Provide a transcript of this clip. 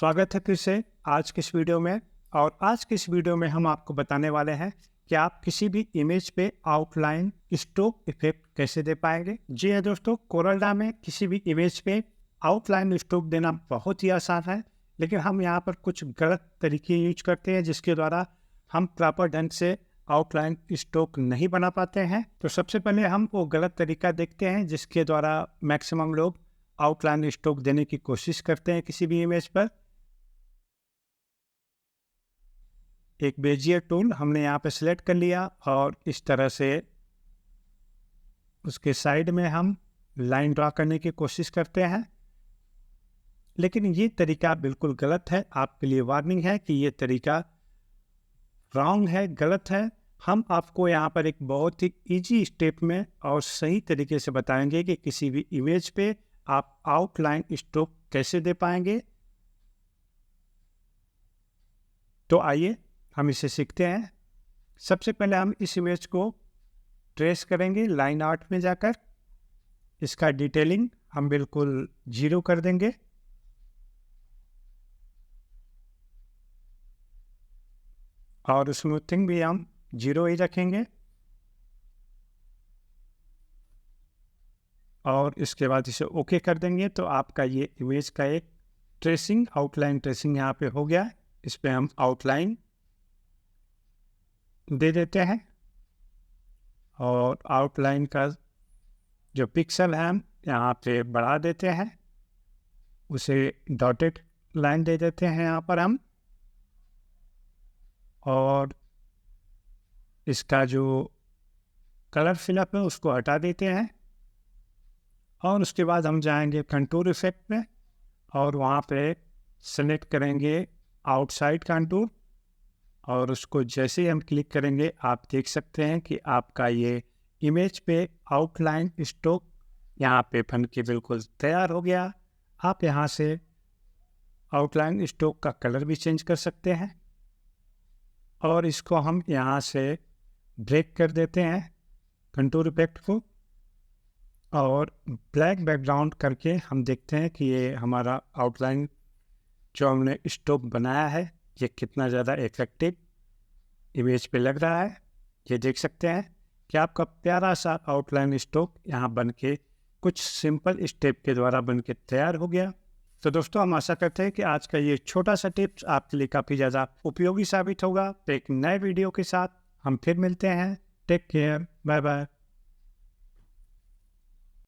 स्वागत है फिर से आज की इस वीडियो में। और आज की इस वीडियो में हम आपको बताने वाले हैं कि आप किसी भी इमेज पे आउटलाइन स्ट्रोक इफेक्ट कैसे दे पाएंगे। जी हाँ दोस्तों, कोरलड्रॉ में किसी भी इमेज पे आउटलाइन स्ट्रोक देना बहुत ही आसान है, लेकिन हम यहाँ पर कुछ गलत तरीके यूज करते हैं जिसके द्वारा हम प्रॉपर ढंग से आउटलाइन स्ट्रोक नहीं बना पाते हैं। तो सबसे पहले हम वो गलत तरीका देखते हैं जिसके द्वारा मैक्सिमम लोग आउटलाइन स्ट्रोक देने की कोशिश करते हैं किसी भी इमेज पर। एक बेजियर टूल हमने यहाँ पे सिलेक्ट कर लिया और इस तरह से उसके साइड में हम लाइन ड्रा करने की कोशिश करते हैं, लेकिन ये तरीका बिल्कुल गलत है। आपके लिए वार्निंग है कि ये तरीका रॉन्ग है, गलत है। हम आपको यहाँ पर एक बहुत ही इजी स्टेप में और सही तरीके से बताएंगे कि किसी भी इमेज पे आप आउटलाइन स्ट्रोक कैसे दे पाएंगे। तो आइए हम इसे सीखते हैं। सबसे पहले हम इस इमेज को ट्रेस करेंगे लाइन आर्ट में जाकर। इसका डिटेलिंग हम बिल्कुल 0 कर देंगे और स्मूथिंग भी हम 0 ही रखेंगे। और इसके बाद इसे ओके कर देंगे तो आपका ये इमेज का एक ट्रेसिंग आउटलाइन ट्रेसिंग यहाँ पे हो गया। इस पे हम आउटलाइन दे देते हैं और आउटलाइन का जो पिक्सल है हम यहाँ पे बढ़ा देते हैं, उसे डॉटेड लाइन दे देते हैं यहाँ पर हम। और इसका जो कलर फिलअप है उसको हटा देते हैं और उसके बाद हम जाएंगे कंटूर इफेक्ट में और वहाँ पे सेलेक्ट करेंगे आउटसाइड कंटूर। और उसको जैसे ही हम क्लिक करेंगे आप देख सकते हैं कि आपका ये इमेज पे आउटलाइन स्ट्रोक यहाँ पे बन के बिल्कुल तैयार हो गया। आप यहाँ से आउटलाइन स्ट्रोक का कलर भी चेंज कर सकते हैं और इसको हम यहाँ से ब्रेक कर देते हैं कंटूर इफेक्ट को और ब्लैक बैकग्राउंड करके हम देखते हैं कि ये हमारा आउटलाइन जो हमने स्ट्रोक बनाया है ये कितना ज़्यादा इफेक्टिव इमेज पे लग रहा है। ये देख सकते हैं कि आपका प्यारा सा आउटलाइन स्ट्रोक यहाँ बन के कुछ सिंपल स्टेप के द्वारा बन के तैयार हो गया। तो दोस्तों, हम आशा करते हैं कि आज का ये छोटा सा टिप्स आपके लिए काफ़ी ज़्यादा उपयोगी साबित होगा। तो एक नए वीडियो के साथ हम फिर मिलते हैं। Take care, bye bye.